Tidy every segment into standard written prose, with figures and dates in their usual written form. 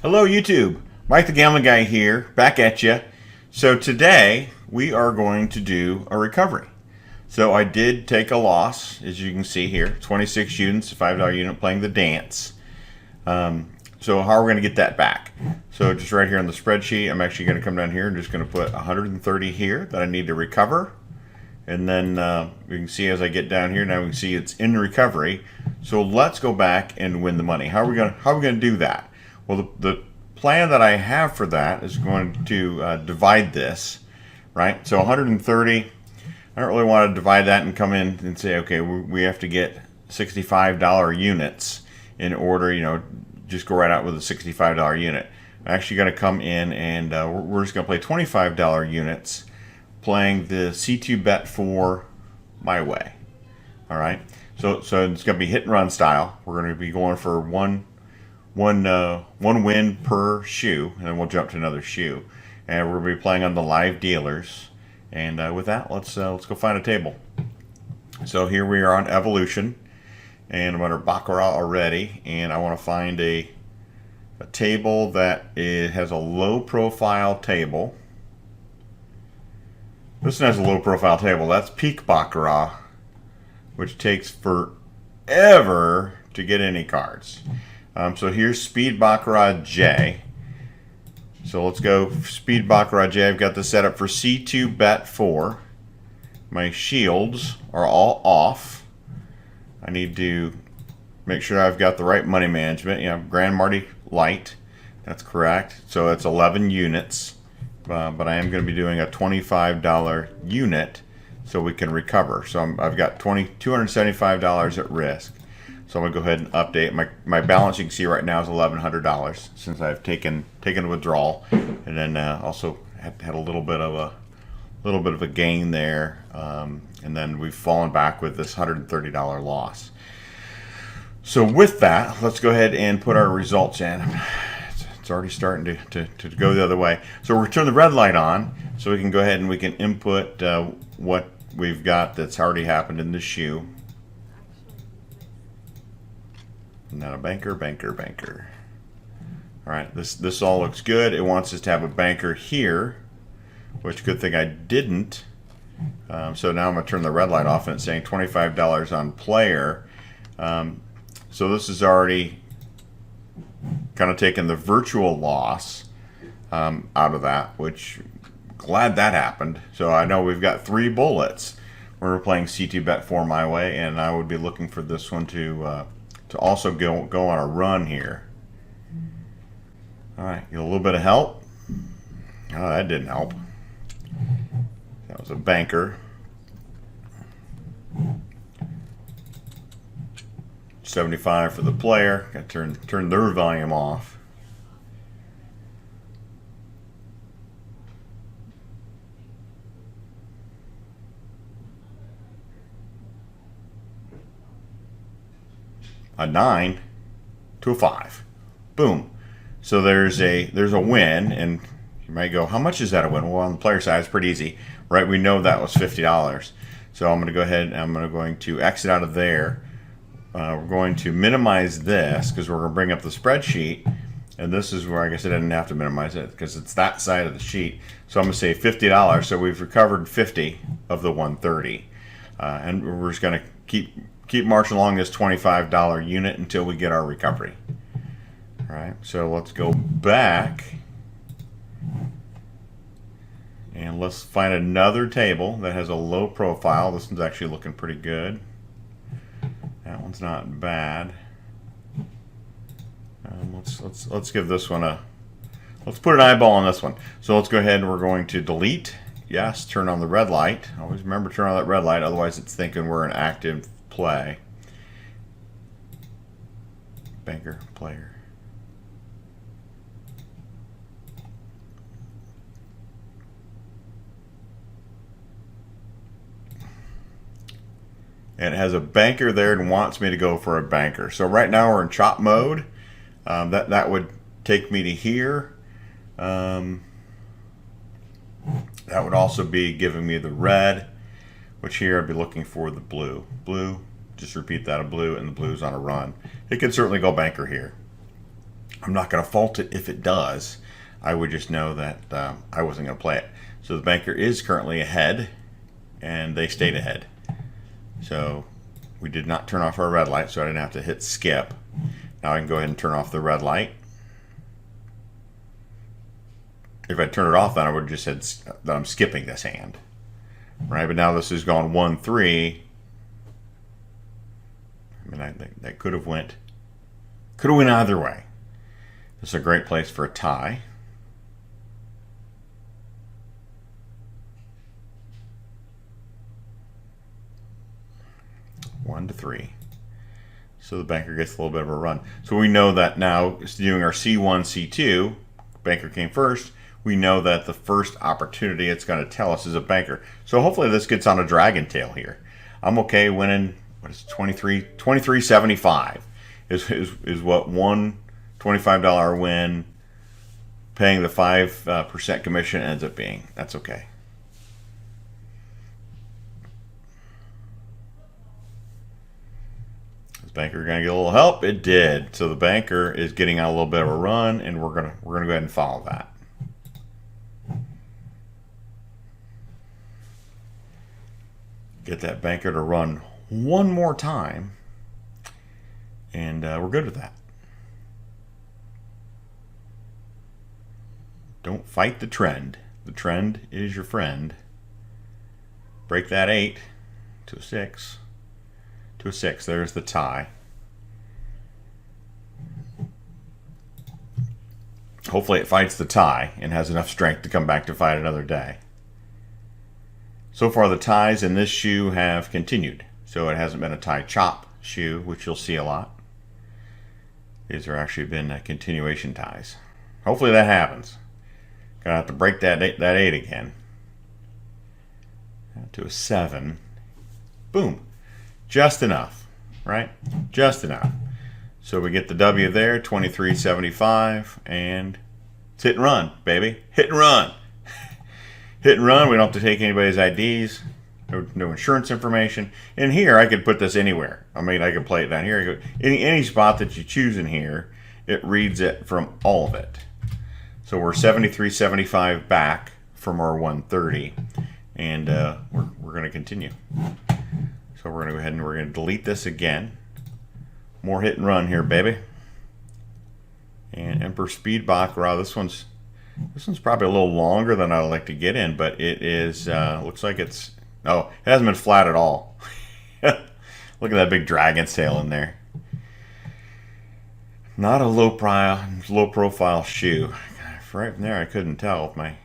Hello YouTube, Mike the Gambling Guy here, back at you. So today we are going to do a recovery. So I did take a loss, as you can see here, 26 units, $5 unit playing the dance. So how are we going to get that back? So just right here on the spreadsheet, I'm actually going to come down here and just going to put 130 here that I need to recover. And then you can see as I get down here, now we can see it's in recovery. So let's go back and win the money. How are we going to do that? Well, the plan that I have for that is going to divide this, right? So 130, I don't really want to divide that and come in and say, okay, we have to get $65 units in order, just go right out with a $65 unit. I'm actually going to come in and we're just going to play $25 units playing the C2 bet for my way. All right, so it's going to be hit and run style. We're going to be going for one win per shoe, and then we'll jump to another shoe, and we're going to be playing on the live dealers. And with that, let's go find a table. So here we are on Evolution, and I'm under Baccarat already, and I want to find a table that has a low profile table. This one has a low profile table. That's peak Baccarat, which takes forever to get any cards. So here's Speed Baccarat J. So let's go Speed Baccarat J. I've got this set up for C2 bet 4. My shields are all off. I need to make sure I've got the right money management. Grand Marty Light. That's correct. So it's 11 units. But I am going to be doing a $25 unit so we can recover. So I've got $275 at risk. So I'm going to go ahead and update. My balance, you can see right now, is $1,100 since I've taken a withdrawal, and then also had a little bit of a gain there, and then we've fallen back with this $130 loss. So with that, let's go ahead and put our results in. It's already starting to go the other way. So we'll turn the red light on so we can go ahead and we can input what we've got that's already happened in this shoe. Not a banker. All right, this all looks good. It wants us to have a banker here, which good thing I didn't. So now I'm going to turn the red light off, and it's saying $25 on player. So this is already kind of taking the virtual loss out of that, which glad that happened. So I know we've got 3 bullets. We're playing C2 bet 4 my way, and I would be looking for this one to also go on a run here. All right, get a little bit of help. Oh, that didn't help. That was a banker. 75 for the player. Got to turn their volume off. A 9 to a 5. Boom. So there's a win, and you might go, how much is that a win? Well, on the player side, it's pretty easy, right? We know that was $50. So I'm going to go ahead and I'm going to exit out of there. We're going to minimize this because we're going to bring up the spreadsheet, and this is where I guess I didn't have to minimize it because it's that side of the sheet. So I'm going to say $50. So we've recovered 50 of the 130, and we're just going to keep marching along this $25 unit until we get our recovery. All right, so let's go back and let's find another table that has a low profile. This one's actually looking pretty good. That one's not bad. Let's give this one let's put an eyeball on this one. So let's go ahead and we're going to delete. Yes, turn on the red light. Always remember to turn on that red light, otherwise it's thinking we're an active play. Banker, player. And it has a banker there and wants me to go for a banker. So right now we're in chop mode. That would take me to here. That would also be giving me the red, which here I'd be looking for the blue. Blue, just repeat that, a blue, and the blue's on a run. It could certainly go banker here. I'm not going to fault it if it does. I would just know that I wasn't going to play it. So the banker is currently ahead, and they stayed ahead. So we did not turn off our red light, so I didn't have to hit skip. Now I can go ahead and turn off the red light. If I turned it off, then I would have just said that I'm skipping this hand. Right, but now this has gone 1-3. I mean, that could have went either way. This is a great place for a tie. One to 3. So the banker gets a little bit of a run. So we know that now, doing our C1, C2, banker came first. We know that the first opportunity it's going to tell us is a banker. So hopefully this gets on a dragon tail here. I'm okay winning, what is it, 23.75 is what one $25 win paying the 5% commission ends up being. That's okay. Is banker going to get a little help? It did. So the banker is getting on a little bit of a run, and we're gonna go ahead and follow that. Get that banker to run one more time, and we're good with that. Don't fight the trend. The trend is your friend. Break that 8 to a 6. To a 6. There's the tie. Hopefully it fights the tie and has enough strength to come back to fight another day. So far the ties in this shoe have continued. So it hasn't been a tie chop shoe, which you'll see a lot. These are actually been continuation ties. Hopefully that happens. Gonna have to break that 8 again. To a 7. Boom. Just enough, right? Just enough. So we get the W there, 23.75, and it's hit and run, baby. Hit and run. Hit and run. We don't have to take anybody's IDs. No insurance information. In here, I could put this anywhere. I mean, I could play it down here. Any spot that you choose in here, it reads it from all of it. So we're 73.75 back from our 130, and we're going to continue. So we're going to go ahead and we're going to delete this again. More hit and run here, baby. And Emperor Speed Baccarat. This one's probably a little longer than I'd like to get in, but it is. Looks like it's. Oh, it hasn't been flat at all. Look at that big dragon's tail in there. Not a low profile shoe. Right from there, I couldn't tell with my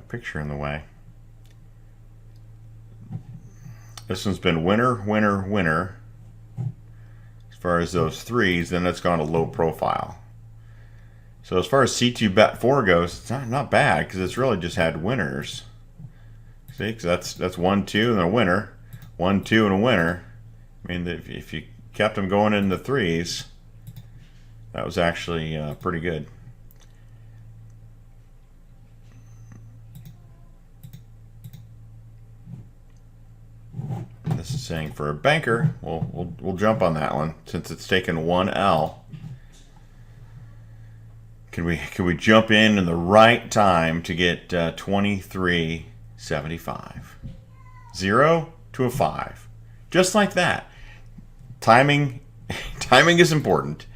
picture in the way. This one's been winner, winner, winner. As far as those threes, then it's gone to low profile. So as far as C2 bet 4 goes, it's not bad because it's really just had winners. See, because that's 1, 2, and a winner. 1, 2, and a winner. I mean, if you kept them going in the threes, that was actually pretty good. This is saying for a banker, we'll jump on that one since it's taken 1 L. Can we jump in the right time to get 23.75? 0 to a 5, just like that. Timing is important.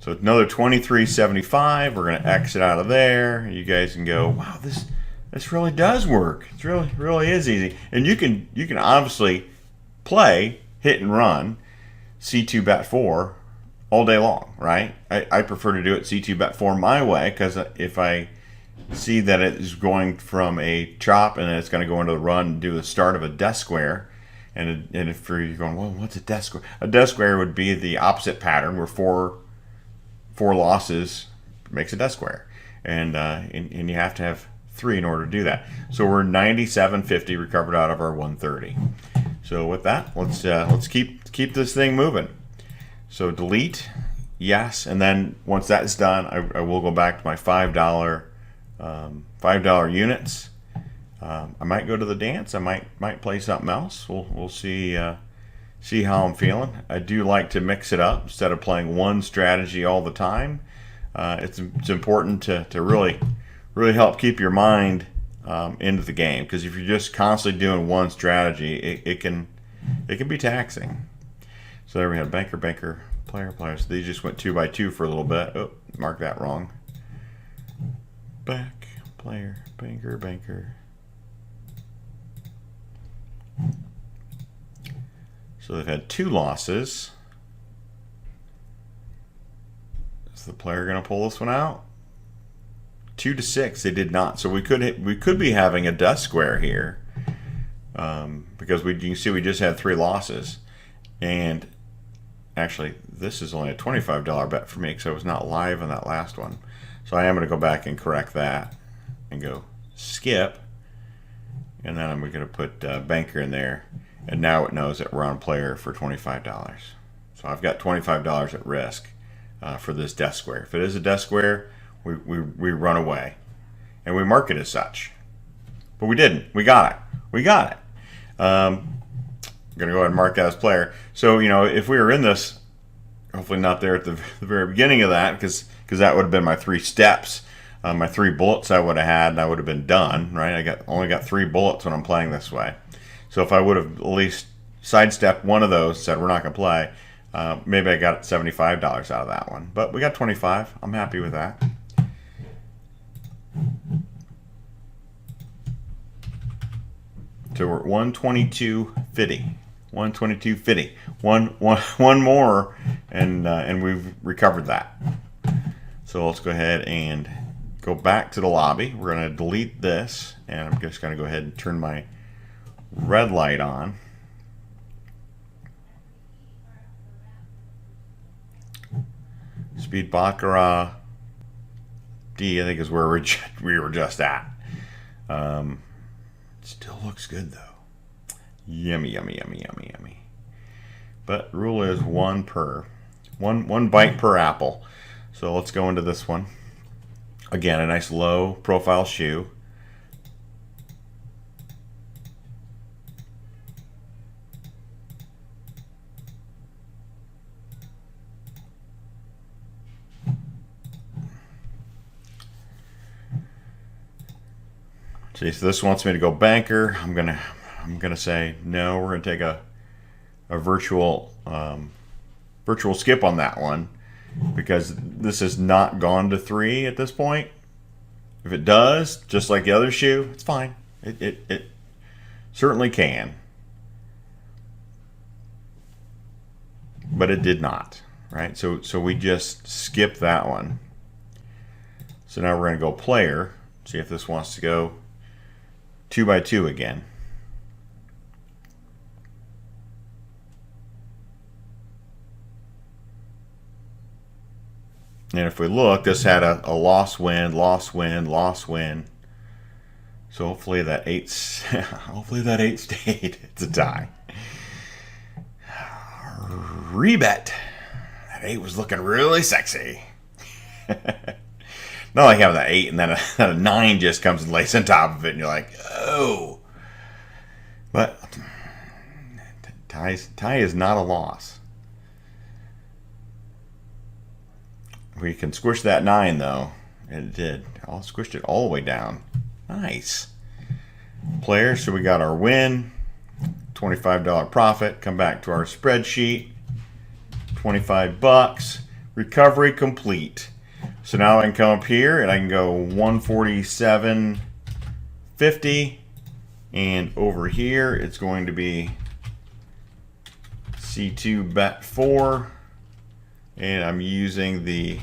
So another 23.75. We're gonna exit out of there. You guys can go, wow, this really does work. It really is easy. And you can obviously play hit and run C2 bet 4 all day long, right? I prefer to do it C2 bet 4 my way, because if I see that it is going from a chop and then it's going to go into the run and do the start of a death square, and if you're going, well, what's a death square? A death square would be the opposite pattern where four losses makes a death square, and you have to have 3 in order to do that. So we're 97.50 recovered out of our 130. So with that, let's keep this thing moving. So delete, yes, and then once that's done, I will go back to my $5 units. I might go to the dance. I might play something else. We'll see see how I'm feeling. I do like to mix it up instead of playing one strategy all the time. It's important to really help keep your mind into the game, because if you're just constantly doing one strategy, it can be taxing. So there we have banker, banker, player, player. So they just went 2 by 2 for a little bit. Oh, mark that wrong. Back, player, banker, banker. So they've had 2 losses. Is the player going to pull this one out? 2 to 6. They did not. So we could be having a death square here, because you can see we just had 3 losses, and actually this is only a $25 bet for me because I was not live on that last one. So I am going to go back and correct that and go skip, and then I'm going to put banker in there, and now it knows that we're on player for $25. So I've got $25 at risk for this death square. If it is a death square, we run away, and we mark it as such. But we didn't. We got it. We got it. I'm going to go ahead and mark that as player. So, you know, if we were in this, hopefully not there at the very beginning of that, because that would have been my 3 steps. My 3 bullets I would have had, and I would have been done, right? Only got 3 bullets when I'm playing this way. So if I would have at least sidestepped one of those, said we're not going to play, maybe I got $75 out of that one. But we got 25. I'm happy with that. So we're at 122.50. 122.50. One more, and we've recovered that. So let's go ahead and go back to the lobby. We're going to delete this, and I'm just going to go ahead and turn my red light on. Speed Baccarat D, I think, is where we were just at. Still looks good though. Yummy, yummy, yummy, yummy, yummy. But rule is one bite per apple. So let's go into this one. Again, a nice low profile shoe. See, so this wants me to go banker. I'm gonna say no. We're gonna take a virtual skip on that one, because this has not gone to 3 at this point. If it does, just like the other shoe, it's fine. It certainly can, but it did not. Right? So we just skip that one. So now we're gonna go player. See if this wants to go 2 by 2 again. And if we look, this had a loss win, loss win, loss win. So hopefully that 8 stayed. It's a tie. Rebet. That 8 was looking really sexy. Not like having that 8 and then a 9 just comes and lays on top of it, and you're like, oh. But tie is not a loss. We can squish that 9 though, and it did. I squished it all the way down. Nice. Player, so we got our win, $25 profit. Come back to our spreadsheet, $25. Recovery complete. So now I can come up here and I can go 147.50, and over here it's going to be C2 bet 4, and I'm using the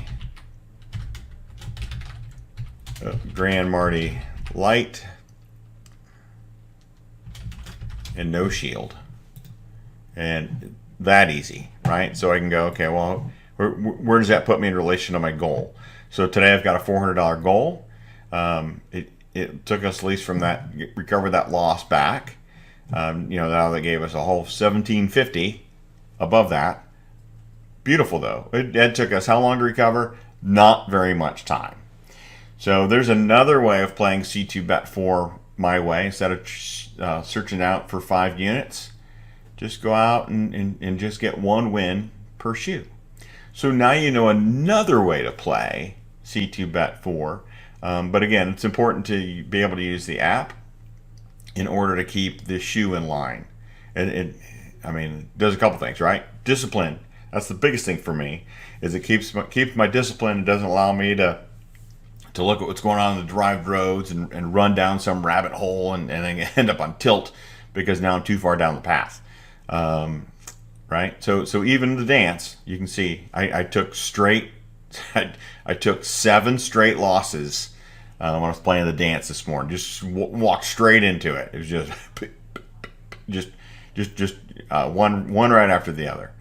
Grand Marty Light and no shield, and that easy, right? So I can go, okay, well, where does that put me in relation to my goal? So today I've got a $400 goal. It took us at least from that, recover that loss back. Now they gave us a whole $17.50 above that. Beautiful though. It took us how long to recover? Not very much time. So there's another way of playing C2 bet 4 my way. Instead of searching out for 5 units, just go out and just get one win per shoe. So now you know another way to play C2 Bet 4. But again, it's important to be able to use the app in order to keep the shoe in line. And it does a couple things, right? Discipline. That's the biggest thing for me, is it keeps my discipline. It doesn't allow me to look at what's going on in the drive roads and run down some rabbit hole and then end up on tilt because now I'm too far down the path. Right? So even the dance, you can see I took 7 straight losses when I was playing the dance this morning. Just walked straight into it. It was just one right after the other.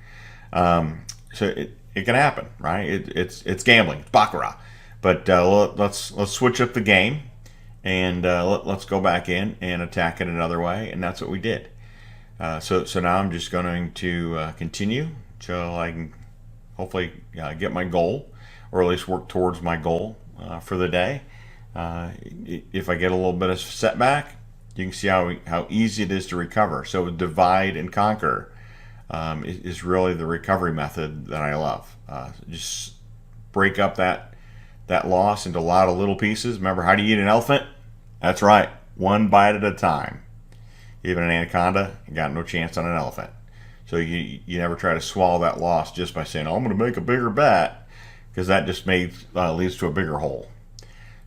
So it can happen, right? It's gambling, it's baccarat. But let's switch up the game and let's go back in and attack it another way, and that's what we did. So now I'm just going to continue till I can hopefully get my goal, or at least work towards my goal for the day. If I get a little bit of setback, you can see how easy it is to recover. So divide and conquer is really the recovery method that I love. Just break up that loss into a lot of little pieces. Remember, how do you eat an elephant? That's right, one bite at a time. Even an anaconda, you got no chance on an elephant. So you never try to swallow that loss just by saying, oh, I'm going to make a bigger bet, because that just leads to a bigger hole.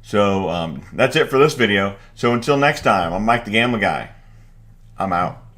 So that's it for this video. So until next time, I'm Mike the Gambling Guy. I'm out.